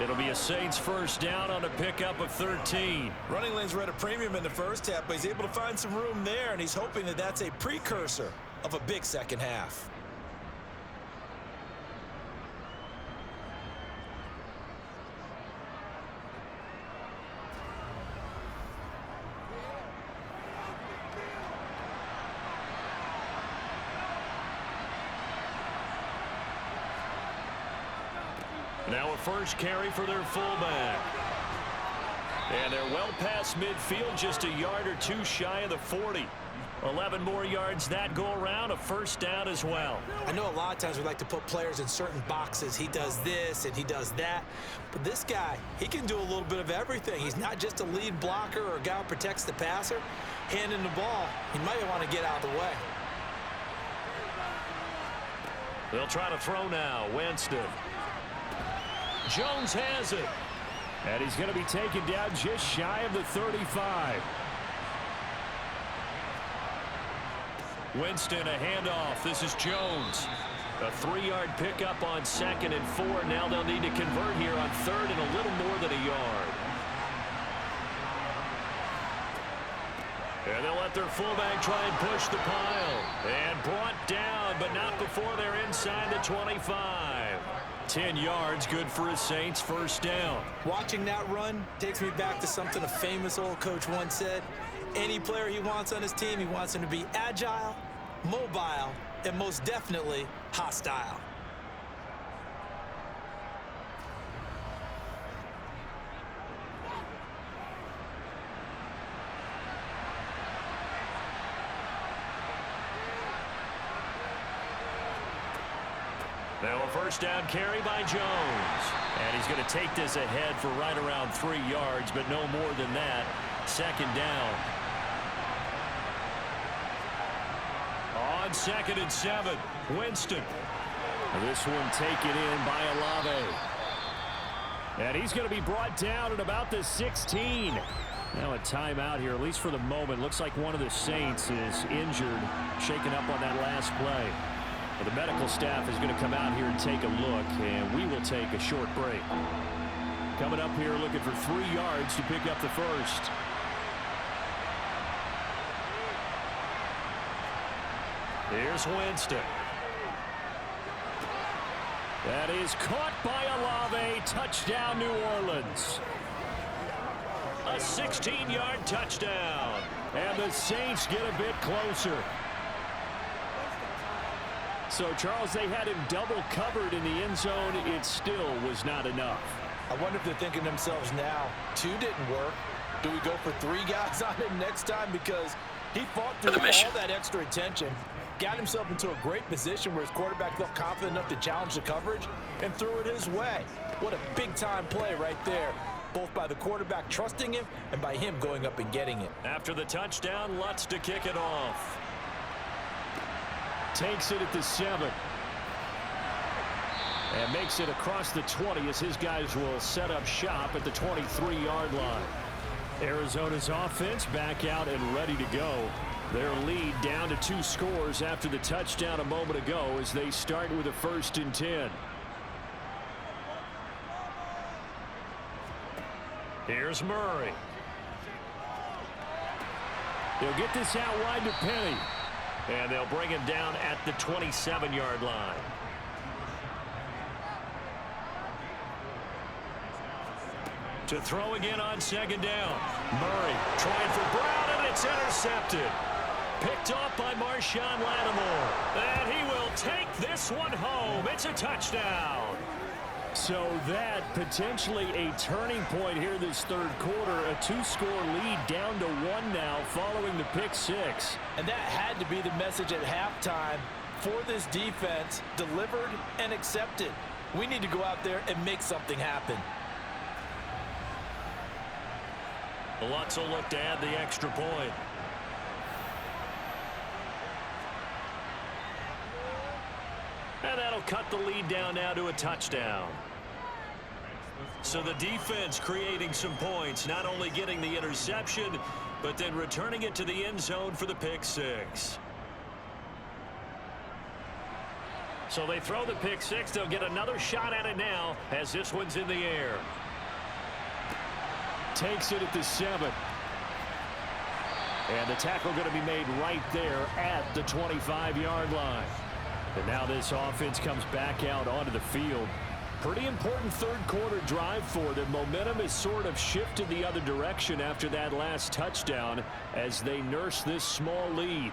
It'll be a Saints 1st down on a pickup of 13. Running lanes were at a premium in the first half, but he's able to find some room there, and he's hoping that that's a precursor of a big second half. Now a first carry for their fullback. And they're well past midfield, just a yard or two shy of the 40. 11 more yards that go around, a first down as well. I know a lot of times we like to put players in certain boxes. He does this and he does that. But this guy, he can do a little bit of everything. He's not just a lead blocker or a guy who protects the passer. Handing the ball, he might want to get out of the way. They'll try to throw now. Winston. Jones has it. And he's going to be taken down just shy of the 35. Winston, a handoff. This is Jones. A 3-yard pickup on 2nd and 4. Now they'll need to convert here on 3rd and a little more than a yard. And they'll let their fullback try and push the pile. And brought down, but not before they're inside the 25. 10 yards, good for his Saints, first down. Watching that run takes me back to something a famous old coach once said. Any player he wants on his team, he wants him to be agile, mobile, and most definitely hostile. Now a first down carry by Jones. And he's going to take this ahead for right around 3 yards, but no more than that. 2nd down. On 2nd and 7, Winston. This one taken in by Olave. And he's going to be brought down at about the 16. Now a timeout here, at least for the moment. Looks like one of the Saints is injured, shaken up on that last play. Well, the medical staff is going to come out here and take a look, and we will take a short break. Coming up here looking for 3 yards to pick up the first. Here's Winston. That is caught by Olave. Touchdown, New Orleans. A 16-yard touchdown. And the Saints get a bit closer. So, Charles, they had him double covered in the end zone. It still was not enough. I wonder if they're thinking to themselves now, 2 didn't work. Do we go for 3 guys on him next time? Because he fought through all that extra attention, got himself into a great position where his quarterback felt confident enough to challenge the coverage and threw it his way. What a big-time play right there, both by the quarterback trusting him and by him going up and getting it. After the touchdown, Lutz to kick it off. Takes it at the 7. And makes it across the 20 as his guys will set up shop at the 23-yard line. Arizona's offense back out and ready to go. Their lead down to 2 scores after the touchdown a moment ago as they start with a 1st and 10. Here's Murray. They'll get this out wide to Penny. And they'll bring him down at the 27-yard line. To throw again on 2nd down. Murray trying for Brown, and it's intercepted. Picked off by Marshawn Lattimore. And he will take this one home. It's a touchdown. So that potentially a turning point here this 3rd quarter. A 2-score lead down to 1 now following the pick 6. And that had to be the message at halftime for this defense, delivered and accepted. We need to go out there and make something happen. Lutz will look to add the extra point. And that'll cut the lead down now to a touchdown. So the defense creating some points, not only getting the interception, but then returning it to the end zone for the pick 6. So they throw the pick 6. They'll get another shot at it now as this one's in the air. Takes it at the 7. And the tackle going to be made right there at the 25-yard line. And now this offense comes back out onto the field. Pretty important 3rd quarter drive for them. Momentum has sort of shifted the other direction after that last touchdown as they nurse this small lead.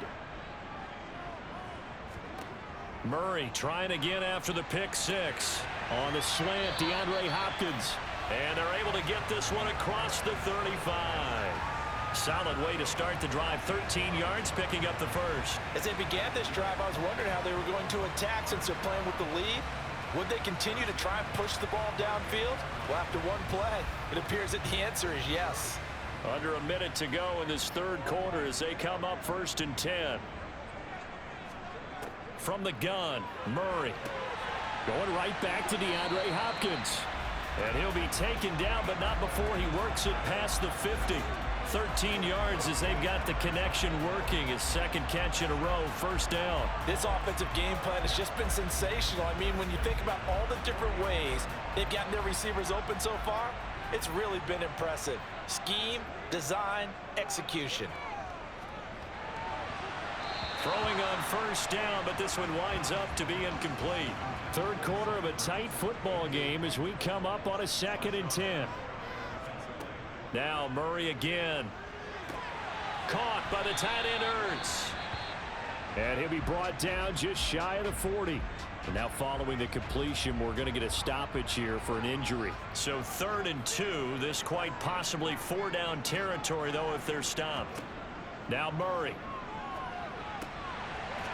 Murray trying again after the pick six. On the slant, DeAndre Hopkins. And they're able to get this one across the 35. Solid way to start the drive. 13 yards, picking up the first. As they began this drive, I was wondering how they were going to attack since they're playing with the lead. Would they continue to try and push the ball downfield? Well, after one play, it appears that the answer is yes. Under a minute to go in this third quarter as they come up 1st and 10. From the gun, Murray. Going right back to DeAndre Hopkins. And he'll be taken down, but not before he works it past the 50. 13 yards as they've got the connection working. His second catch in a row, first down. This offensive game plan has just been sensational. I mean, when you think about all the different ways they've gotten their receivers open so far, it's really been impressive. Scheme, design, execution. Throwing on first down, but this one winds up to be incomplete. Third quarter of a tight football game as we come up on a 2nd and 10. Now Murray again. Caught by the tight end Ertz. And he'll be brought down just shy of the 40. And now following the completion, we're going to get a stoppage here for an injury. So 3rd and 2. This quite possibly 4-down territory, though, if they're stopped. Now Murray.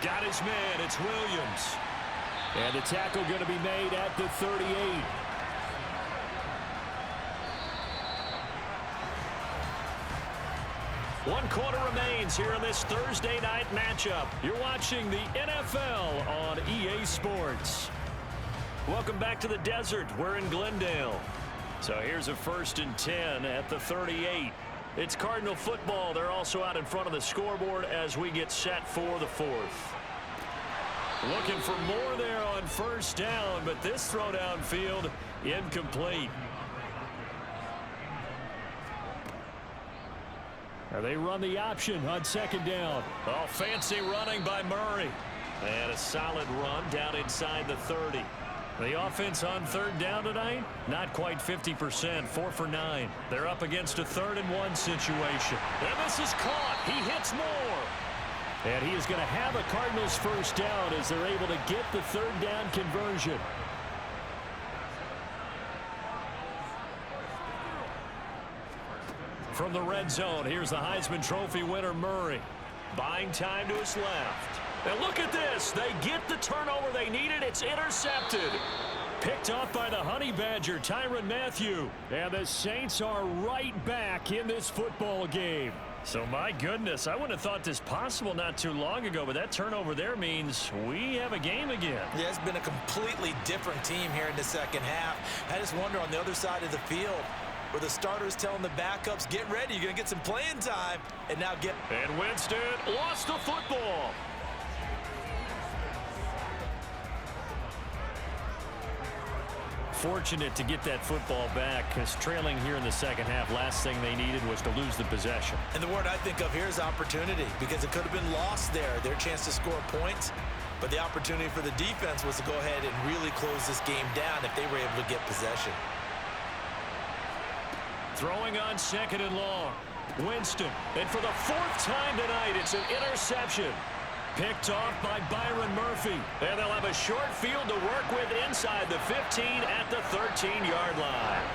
Got his man. It's Williams. And the tackle going to be made at the 38. One quarter remains here in this Thursday night matchup. You're watching the NFL on EA Sports. Welcome back to the desert. We're in Glendale. So here's a 1st and 10 at the 38. It's Cardinal football. They're also out in front of the scoreboard as we get set for the 4th. Looking for more there on first down, but this throw downfield incomplete. They run the option on 2nd down. Oh, fancy running by Murray. And a solid run down inside the 30. The offense on 3rd down tonight, not quite 50%, 4 for 9. They're up against a 3rd and 1 situation. And this is caught. He hits more. And he is going to have a Cardinals first down as they're able to get the 3rd down conversion. From the red zone, here's the Heisman Trophy winner, Murray. Buying time to his left. And look at this. They get the turnover they needed. It's intercepted. Picked off by the Honey Badger, Tyrann Mathieu. And the Saints are right back in this football game. So, my goodness, I wouldn't have thought this possible not too long ago, but that turnover there means we have a game again. Yeah, it's been a completely different team here in the second half. I just wonder on the other side of the field where the starters telling the backups, get ready, you're going to get some playing time, and now get... And Winston lost the football. Fortunate to get that football back because trailing here in the second half, last thing they needed was to lose the possession. And the word I think of here is opportunity because it could have been lost there, their chance to score points. But the opportunity for the defense was to go ahead and really close this game down if they were able to get possession. Throwing on 2nd and long. Winston. And for the 4th time tonight, it's an interception. Picked off by Byron Murphy. And they'll have a short field to work with inside the 15 at the 13-yard line.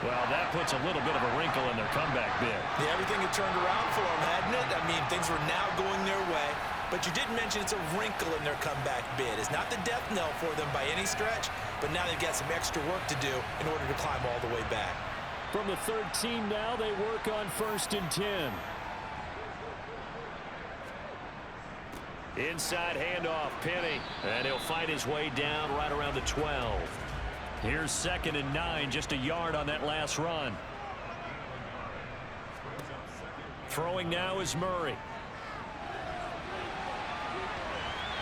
Well, that puts a little bit of a wrinkle in their comeback bid. Yeah, everything had turned around for them, hadn't it? I mean, things were now going their way. But you did mention it's a wrinkle in their comeback bid. It's not the death knell for them by any stretch, but now they've got some extra work to do in order to climb all the way back. From the 13 now, they work on 1st and 10. Inside handoff, Penny. And he'll fight his way down right around the 12. Here's 2nd and 9, just a yard on that last run. Throwing now is Murray.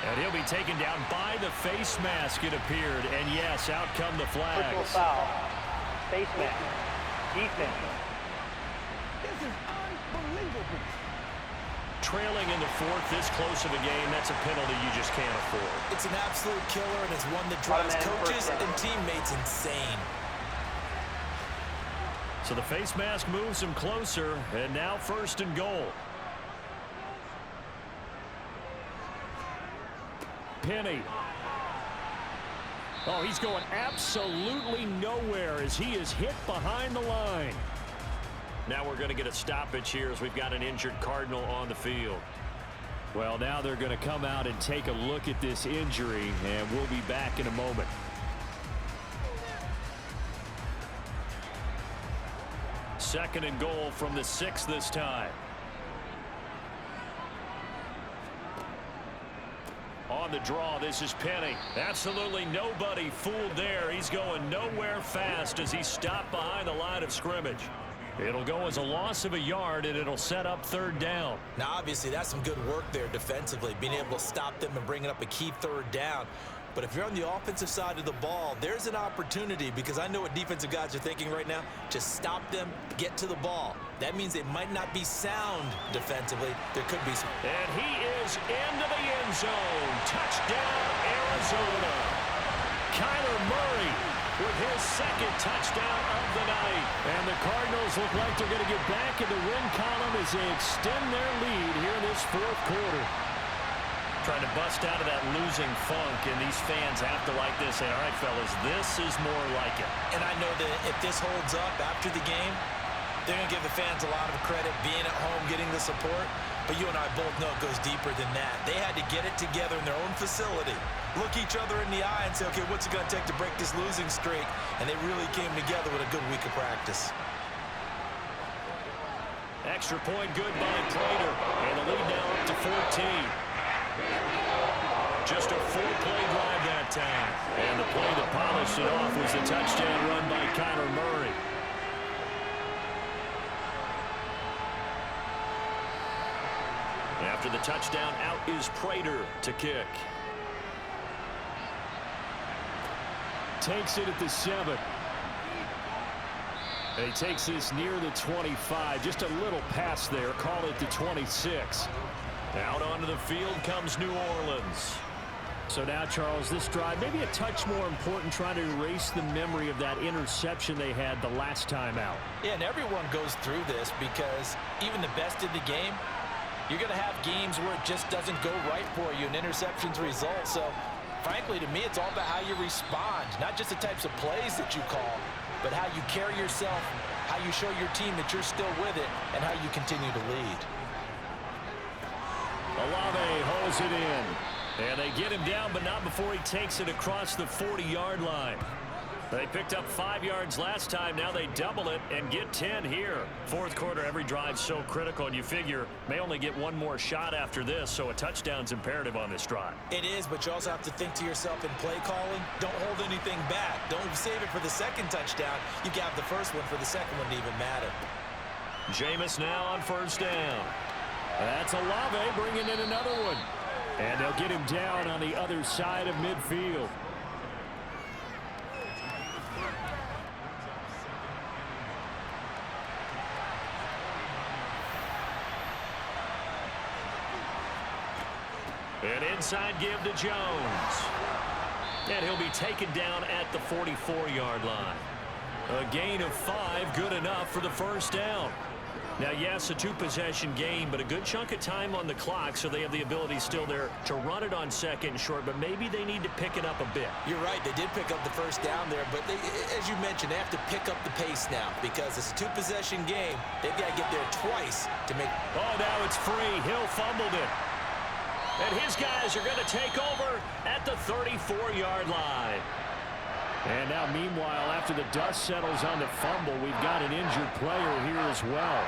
And he'll be taken down by the face mask, it appeared. And yes, out come the flags. Personal foul. Face mask. Defense. This is unbelievable. Trailing in the 4th, this close of a game, that's a penalty you just can't afford. It's an absolute killer, and it's one that drives coaches and teammates insane. So the face mask moves him closer, and now 1st and goal. Penny Oh, he's going absolutely nowhere as he is hit behind the line. Now we're going to get a stoppage here as we've got an injured Cardinal on the field. Well, now they're going to come out and take a look at this injury, and we'll be back in a moment. Second and goal from the 6 this time. On the draw, this is Penny. Absolutely nobody fooled there. He's going nowhere fast as he stopped behind the line of scrimmage. It'll go as a loss of a yard, and it'll set up third down. Now, obviously, that's some good work there defensively, being able to stop them and bringing up a key third down. But if you're on the offensive side of the ball, there's an opportunity, because I know what defensive guys are thinking right now. Just stop them, get to the ball. That means they might not be sound defensively. There could be some. And he is into the end zone. Touchdown, Arizona. Kyler Murray with his second touchdown of the night. And the Cardinals look like they're going to get back in the win column as they extend their lead here in this fourth quarter. Trying to bust out of that losing funk, and these fans have to like this. And all right, fellas, this is more like it. And I know that if this holds up after the game, they're going to give the fans a lot of credit being at home, getting the support. But you and I both know it goes deeper than that. They had to get it together in their own facility, look each other in the eye and say, okay, what's it going to take to break this losing streak? And they really came together with a good week of practice. Extra point good by Prater. And the lead now up to 14. Just a 4-play drive that time. And the play that polished it off was the touchdown run by Kyler Murray. After the touchdown, out is Prater to kick. Takes it at the 7. And he takes this near the 25. Just a little pass there. Call it the 26. Out onto the field comes New Orleans. So now, Charles, this drive maybe a touch more important, trying to erase the memory of that interception they had the last time out. Yeah, and everyone goes through this, because even the best in the game, you're going to have games where it just doesn't go right for you, and interceptions result. So, frankly, to me, it's all about how you respond, not just the types of plays that you call, but how you carry yourself, how you show your team that you're still with it, and how you continue to lead. Olave holds it in. And they get him down, but not before he takes it across the 40-yard line. They picked up 5 yards last time. Now they double it and get 10 here. Fourth quarter, every drive so critical, and you figure may only get one more shot after this, so a touchdown's imperative on this drive. It is, but you also have to think to yourself in play calling, don't hold anything back. Don't save it for the second touchdown. You can have the first one for the second one to even matter. Jameis now on first down. That's Olave bringing in another one. And they'll get him down on the other side of midfield. An inside give to Jones. And he'll be taken down at the 44-yard line. A gain of 5, good enough for the first down. Now, yes, a 2-possession game, but a good chunk of time on the clock, so they have the ability still there to run it on second and short, but maybe they need to pick it up a bit. You're right. They did pick up the first down there, but they, as you mentioned, they have to pick up the pace now, because it's a 2-possession game. They've got to get there twice to make. Oh, now it's free. Hill fumbled it. And his guys are going to take over at the 34-yard line. And now, meanwhile, after the dust settles on the fumble, we've got an injured player here as well.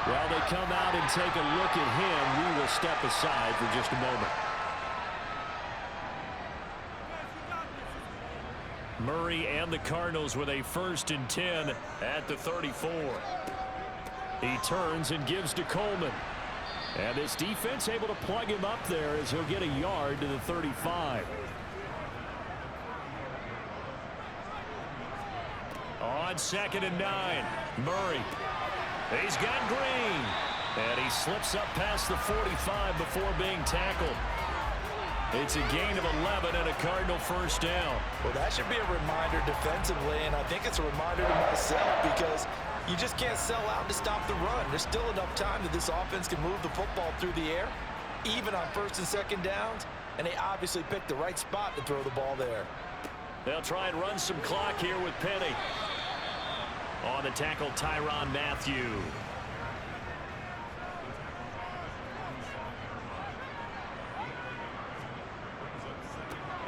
While they come out and take a look at him, we will step aside for just a moment. Murray and the Cardinals with a 1st and 10 at the 34. He turns and gives to Coleman. And this defense able to plug him up there as he'll get a yard to the 35. On 2nd and 9, Murray. He's got Green. And he slips up past the 45 before being tackled. It's a gain of 11 and a Cardinal first down. Well, that should be a reminder defensively, and I think it's a reminder to myself, because you just can't sell out to stop the run. There's still enough time that this offense can move the football through the air, even on 1st and 2nd downs, and they obviously picked the right spot to throw the ball there. They'll try and run some clock here with Penny. On the tackle, Tyrann Mathieu.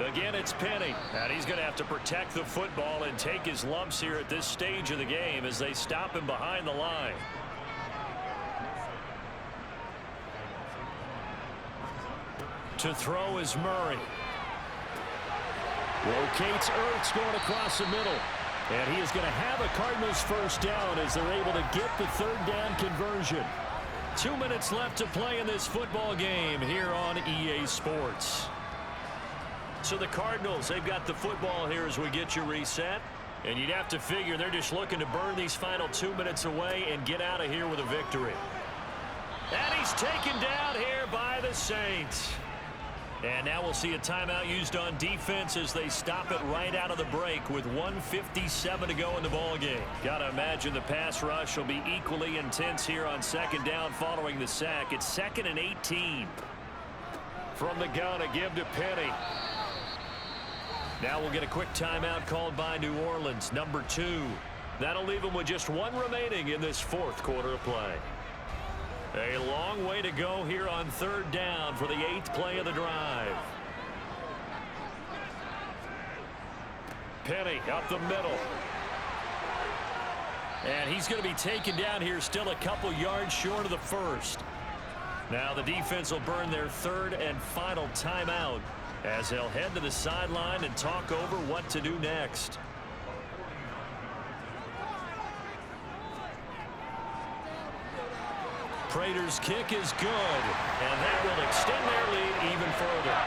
Again, it's Penny. And he's going to have to protect the football and take his lumps here at this stage of the game as they stop him behind the line. To throw is Murray. Locates Ertz going across the middle. And he is going to have a Cardinals first down as they're able to get the third down conversion. 2 minutes left to play in this football game here on EA Sports. So the Cardinals, they've got the football here as we get you reset. And you'd have to figure they're just looking to burn these final 2 minutes away and get out of here with a victory. And he's taken down here by the Saints. And now we'll see a timeout used on defense as they stop it right out of the break with 1:57 to go in the ballgame. Got to imagine the pass rush will be equally intense here on second down following the sack. It's 2nd and 18. From the gun, a give to Penny. Now we'll get a quick timeout called by New Orleans, number 2. That'll leave them with just 1 remaining in this 4th quarter of play. A long way to go here on third down for the 8th play of the drive. Penny up the middle. And he's going to be taken down here still a couple yards short of the first. Now the defense will burn their 3rd and final timeout as they'll head to the sideline and talk over what to do next. Prater's kick is good, and that will extend their lead even further.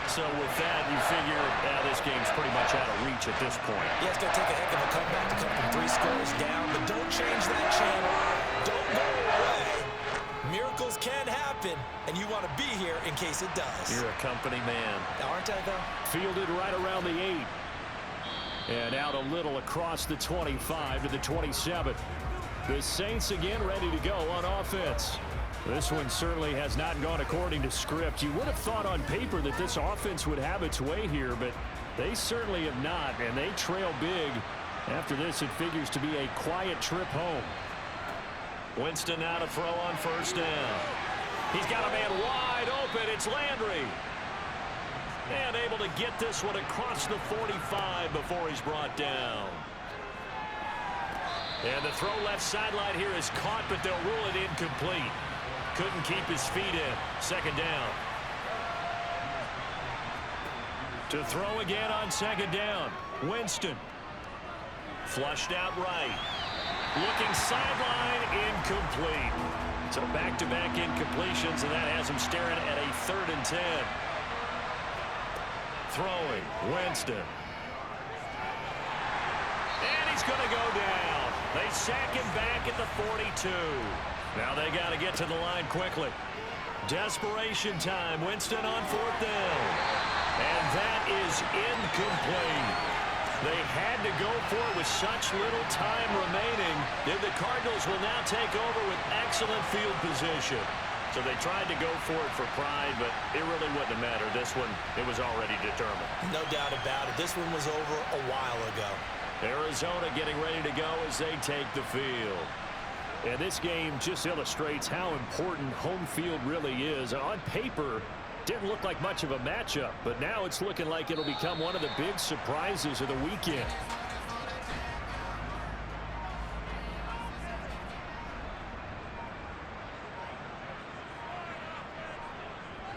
So with that, you figure this game's pretty much out of reach at this point. Yeah, it's going to take a heck of a comeback to come from 3 scores down, but don't change that channel. Don't go away. Miracles can happen, and you want to be here in case it does. You're a company man. Aren't I, though? Fielded right around the 8. And out a little across the 25 to the 27. The Saints again ready to go on offense. This one certainly has not gone according to script. You would have thought on paper that this offense would have its way here, but they certainly have not, and they trail big. After this, it figures to be a quiet trip home. Winston now to throw on first down. He's got a man wide open. It's Landry. And able to get this one across the 45 before he's brought down. And the throw left sideline here is caught, but they'll rule it incomplete. Couldn't keep his feet in. Second down. To throw again on second down. Winston. Flushed out right. Looking sideline, incomplete. So back-to-back incompletions, and that has him staring at a 3rd and 10. Throwing. Winston. And he's going to go down. They sack him back at the 42. Now they got to get to the line quickly. Desperation time. Winston on 4th down. And that is incomplete. They had to go for it with such little time remaining. Then the Cardinals will now take over with excellent field position. So they tried to go for it for pride, but it really wouldn't have mattered. This one, it was already determined. No doubt about it. This one was over a while ago. Arizona getting ready to go as they take the field. And this game just illustrates how important home field really is. On paper, didn't look like much of a matchup, but now it's looking like it'll become one of the big surprises of the weekend.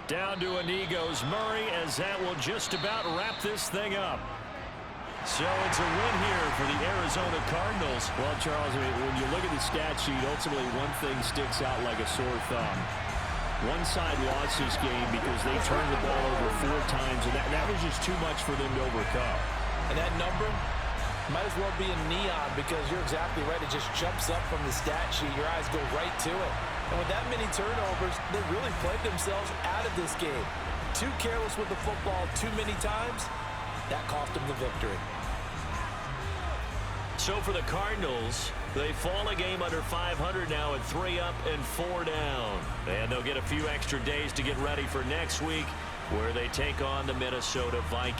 Down to a knee goes Murray as that will just about wrap this thing up. So it's a win here for the Arizona Cardinals. Well, Charles, when you look at the stat sheet, ultimately one thing sticks out like a sore thumb. One side lost this game because they turned the ball over 4 times, and that was just too much for them to overcome. And that number might as well be in neon because you're exactly right. It just jumps up from the stat sheet. Your eyes go right to it. And with that many turnovers, they really played themselves out of this game. Too careless with the football too many times. That cost them the victory. So for the Cardinals, they fall a game under 500 now at 3 up and 4 down. And they'll get a few extra days to get ready for next week where they take on the Minnesota Vikings.